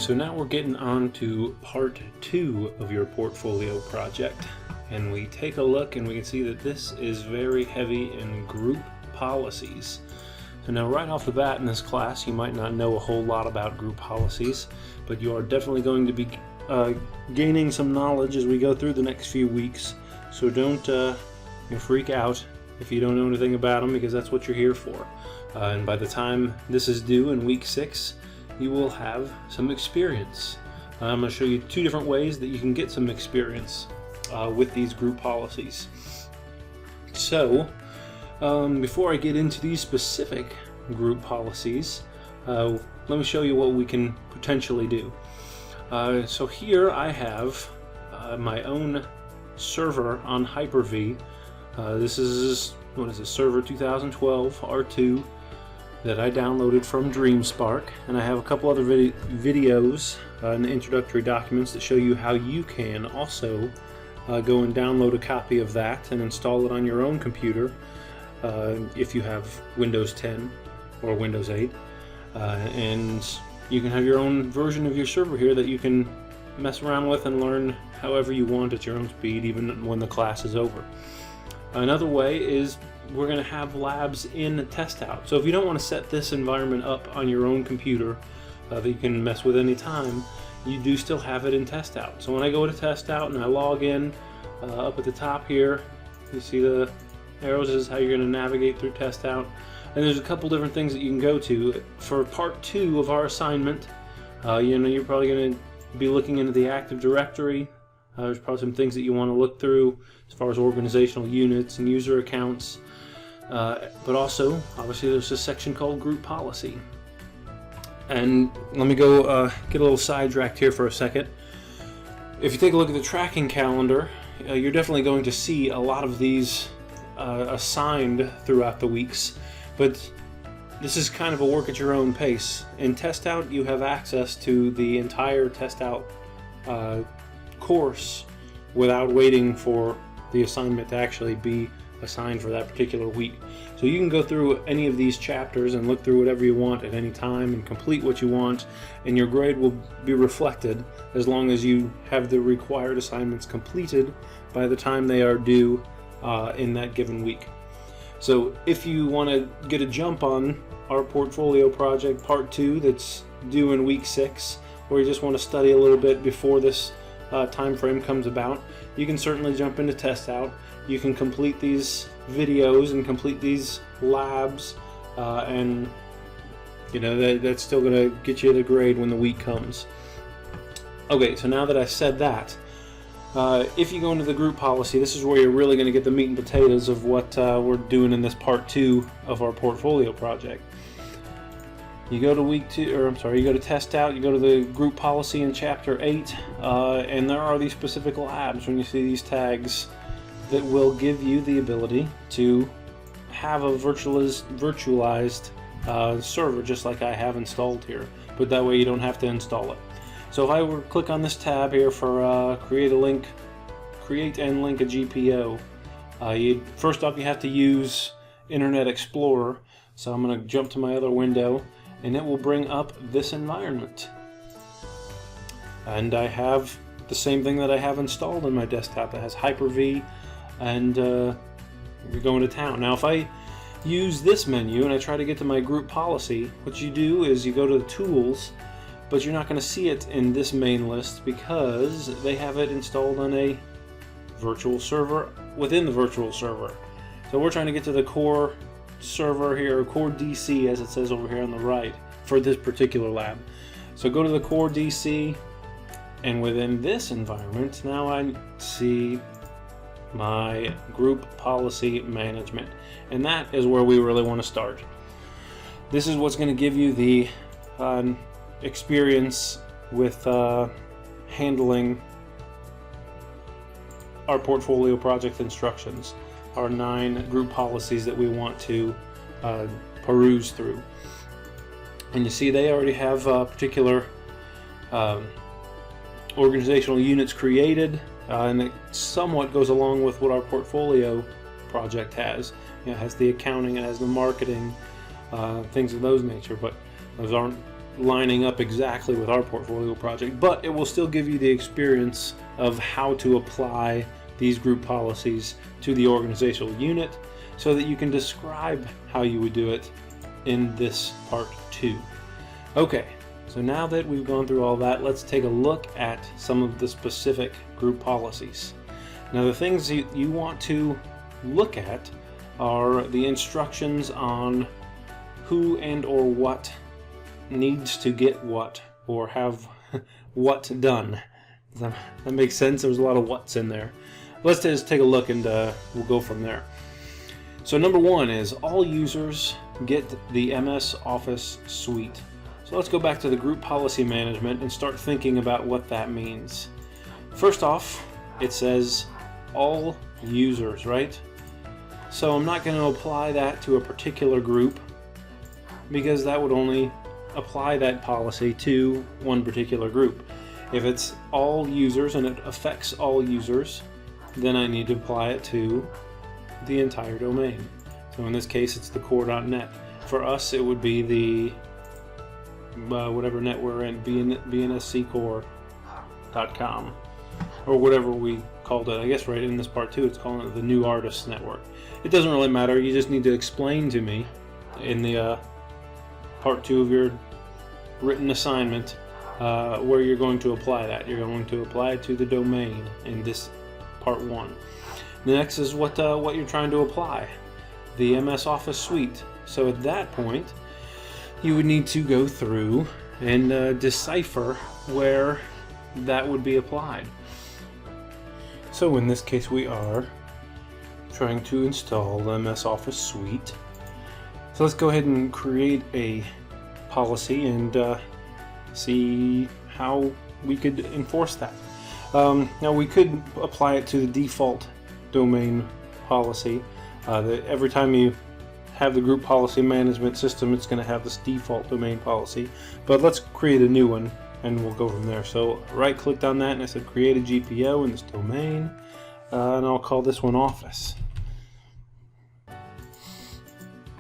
So now we're getting on to part 2 of your portfolio project, and we take a look and we can see that this is very heavy in group policies. So now right off the bat in this class you might not know a whole lot about group policies, but you are definitely going to be gaining some knowledge as we go through the next few weeks. So don't freak out if you don't know anything about them, because that's what you're here for. And by the time this is due in week 6, you will have some experience. I'm going to show you 2 different ways that you can get some experience with these group policies. So before I get into these specific group policies, let me show you what we can potentially do. So here I have my own server on Hyper-V. This is, what is it, server 2012 R2 that I downloaded from DreamSpark, and I have a couple other videos in the introductory documents that show you how you can also go and download a copy of that and install it on your own computer if you have Windows 10 or Windows 8, and you can have your own version of your server here that you can mess around with and learn however you want at your own speed, even when the class is over. Another way is we're going to have labs in Test Out. So if you don't want to set this environment up on your own computer that you can mess with any time, you do still have it in Test Out. So when I go to Test Out and I log in, up at the top here, you see the arrows is how you're going to navigate through Test Out. And there's a couple different things that you can go to. For part 2 of our assignment, you're probably going to be looking into the Active Directory. There's probably some things that you want to look through as far as organizational units and user accounts. But also, obviously, there's a section called Group Policy. And let me go get a little sidetracked here for a second. If you take a look at the tracking calendar, you're definitely going to see a lot of these assigned throughout the weeks. But this is kind of a work at your own pace. In Test Out, you have access to the entire Test Out course without waiting for the assignment to actually be assigned for that particular week. So you can go through any of these chapters and look through whatever you want at any time and complete what you want, and your grade will be reflected as long as you have the required assignments completed by the time they are due in that given week. So if you want to get a jump on our portfolio project part 2 that's due in week 6, or you just want to study a little bit before this time frame comes about, you can certainly jump into Test Out. You can complete these videos and complete these labs, and that's still going to get you the grade when the week comes. Okay, so now that I said that, if you go into the group policy, this is where you're really going to get the meat and potatoes of what we're doing in this part 2 of our portfolio project. You go to you go to Test Out, you go to the group policy in chapter 8, and there are these specific labs when you see these tags that will give you the ability to have a virtualized server just like I have installed here, but that way you don't have to install it. So if I were to click on this tab here for create and link a GPO, first off you have to use Internet Explorer. So I'm going to jump to my other window, and it will bring up this environment. And I have the same thing that I have installed in my desktop. It has Hyper-V, and we're going to town. Now if I use this menu and I try to get to my group policy, what you do is you go to the tools, but you're not going to see it in this main list because they have it installed on a virtual server within the virtual server. So we're trying to get to the core server here, or core DC as it says over here on the right for this particular lab. So go to the core DC, and within this environment now I see my group policy management, and that is where we really want to start. This is what's going to give you the experience with handling our portfolio project instructions, our 9 group policies that we want to peruse through. And you see they already have particular organizational units created, and it somewhat goes along with what our portfolio project has. It has the accounting, it has the marketing, things of those nature, but those aren't lining up exactly with our portfolio project, but it will still give you the experience of how to apply these group policies to the organizational unit so that you can describe how you would do it in this part 2. Okay, so now that we've gone through all that, let's take a look at some of the specific group policies. Now, the things you want to look at are the instructions on who and or what needs to get what or have what done. That makes sense. There's a lot of what's in there. Let's just take a look and we'll go from there. So number 1 is all users get the MS Office Suite. So let's go back to the group policy management and start thinking about what that means. First off, it says all users, right? So I'm not going to apply that to a particular group because that would only apply that policy to one particular group. If it's all users and it affects all users, then I need to apply it to the entire domain. So in this case, it's the core.net. For us, it would be the whatever net we're in, bnsccore.com, or whatever we called it. I guess right in this part 2, it's calling it the New Artists Network. It doesn't really matter. You just need to explain to me in the part 2 of your written assignment where you're going to apply that. You're going to apply it to the domain in this part 1. The next is what you're trying to apply, the MS Office Suite. So at that point, you would need to go through and decipher where that would be applied. So in this case, we are trying to install the MS Office Suite. So let's go ahead and create a policy and see how we could enforce that. Now we could apply it to the default domain policy. That every time you have the group policy management system, it's going to have this default domain policy. But let's create a new one and we'll go from there. So right clicked on that and I said create a GPO in this domain, and I'll call this one Office.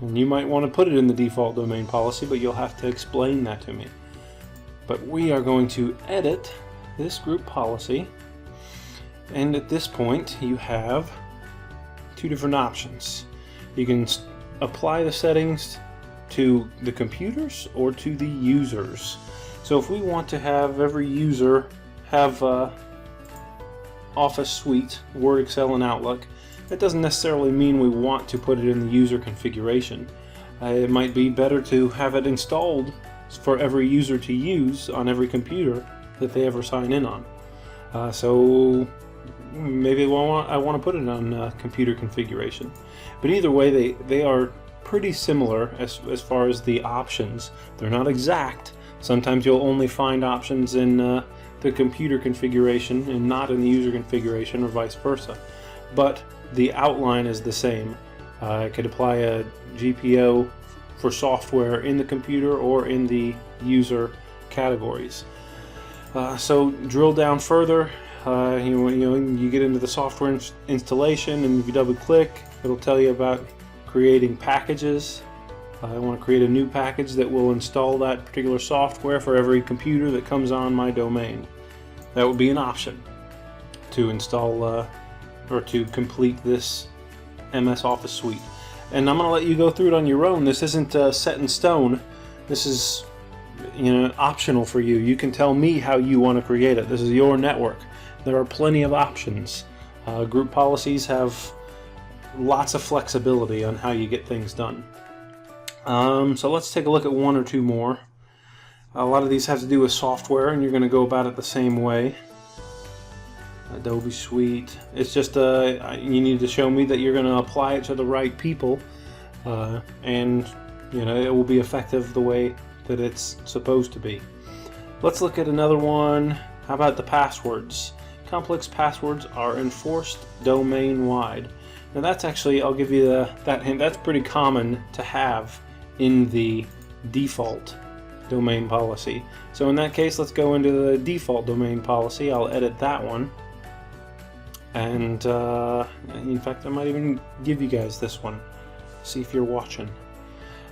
And you might want to put it in the default domain policy, but you'll have to explain that to me. But we are going to edit this group policy, and at this point you have 2 different options. You can apply the settings to the computers or to the users. So if we want to have every user have Office Suite, Word, Excel, and Outlook, that doesn't necessarily mean we want to put it in the user configuration. It might be better to have it installed for every user to use on every computer that they ever sign in on. So maybe I want to put it on computer configuration. But either way, they are pretty similar as far as the options. They're not exact. Sometimes you'll only find options in the computer configuration and not in the user configuration, or vice versa. But the outline is the same. I could apply a GPO for software in the computer or in the user categories. So drill down further. You get into the software installation, and if you double click, it'll tell you about creating packages. I want to create a new package that will install that particular software for every computer that comes on my domain. That would be an option to install or to complete this MS Office Suite. And I'm going to let you go through it on your own. This isn't set in stone. This is optional for you. You can tell me how you want to create it. This is your network. There are plenty of options. Group policies have lots of flexibility on how you get things done. So let's take a look at 1 or 2 more. A lot of these have to do with software, and you're going to go about it the same way. Adobe Suite. It's just you need to show me that you're going to apply it to the right people, and it will be effective the way that it's supposed to be. Let's look at another one. How about the passwords? Complex passwords are enforced domain-wide. Now that's actually, I'll give you that hint, that's pretty common to have in the default domain policy. So in that case, let's go into the default domain policy. I'll edit that one. And in fact, I might even give you guys this one. See if you're watching.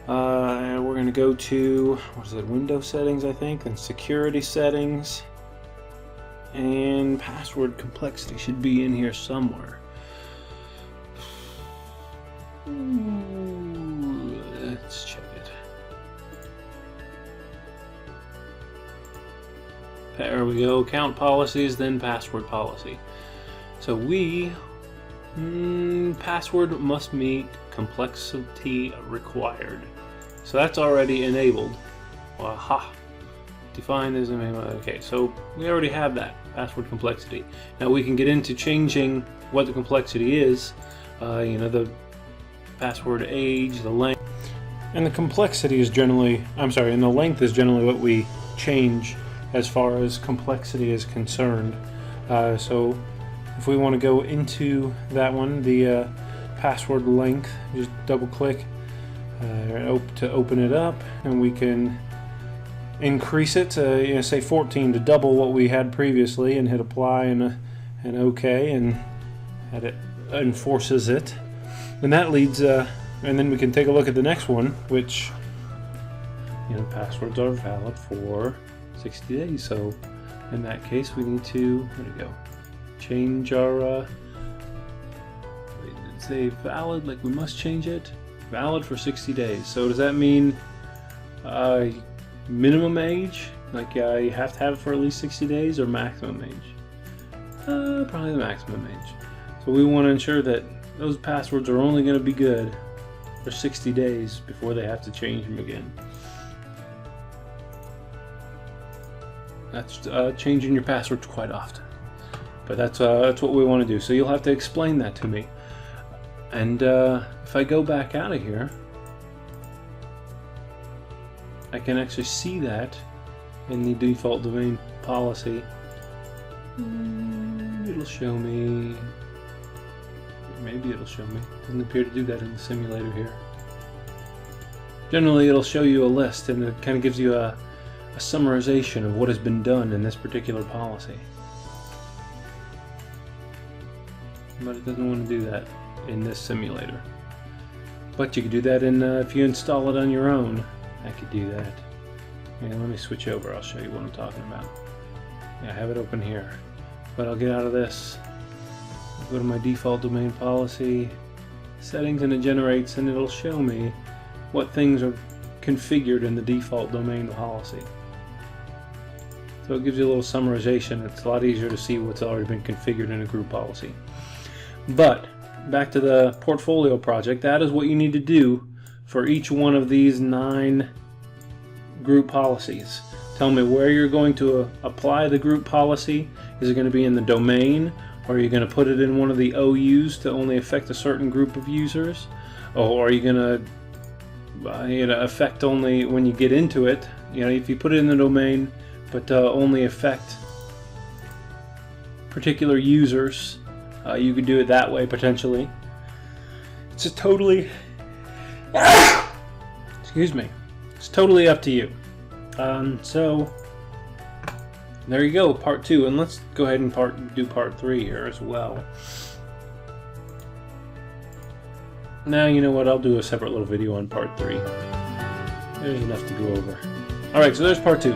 We're going to go to, what is it, window settings, I think, then security settings, and password complexity should be in here somewhere. Ooh, let's check it. There we go, account policies, then password policy. So password must meet complexity required. So that's already enabled. Aha. Defined as okay, so we already have that password complexity. Now we can get into changing what the complexity is. The password age, the length, and the complexity is generally, and the length is generally what we change as far as complexity is concerned. So if we want to go into that one, the password length, just double click to open it up, and we can increase it to say 14 to double what we had previously, and hit apply and OK, and it enforces it. And that leads, and then we can take a look at the next one, which passwords are valid for 60 days. So in that case, we need to, where'd it go? Change our say valid, like we must change it valid for 60 days. So does that mean minimum age, like you have to have it for at least 60 days, or maximum age? Probably the maximum age. So we want to ensure that those passwords are only going to be good for 60 days before they have to change them again. That's changing your passwords quite often, but that's what we want to do. So you'll have to explain that to me. And if I go back out of here, I can actually see that in the default domain policy. It'll show me. Maybe it'll show me. Doesn't appear to do that in the simulator here. Generally, it'll show you a list, and it kind of gives you a summarization of what has been done in this particular policy. But it doesn't want to do that in this simulator. But you could do that in if you install it on your own. I could do that. Yeah, let me switch over. I'll show you what I'm talking about. Yeah, I have it open here, but I'll get out of this. I'll go to my default domain policy settings, and it generates, and it'll show me what things are configured in the default domain policy. So it gives you a little summarization. It's a lot easier to see what's already been configured in a group policy. But back to the portfolio project, that is what you need to do for each one of these 9 group policies. Tell me where you're going to apply the group policy. Is it going to be in the domain, or are you going to put it in one of the OUs to only affect a certain group of users? Or are you going to affect only when you get into it? If you put it in the domain but only affect particular users, you could do it that way potentially. It's just totally excuse me. It's totally up to you. So there you go, part 2, and let's go ahead and do part 3 here as well. Now, you know what? I'll do a separate little video on part 3. There's enough to go over. Alright, so there's part 2.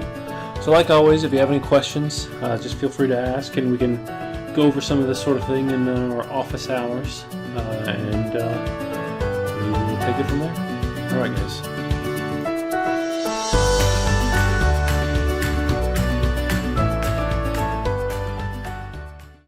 So like always, if you have any questions, just feel free to ask, and we can go over some of this sort of thing in our office hours, and we will take it from there. Alright guys.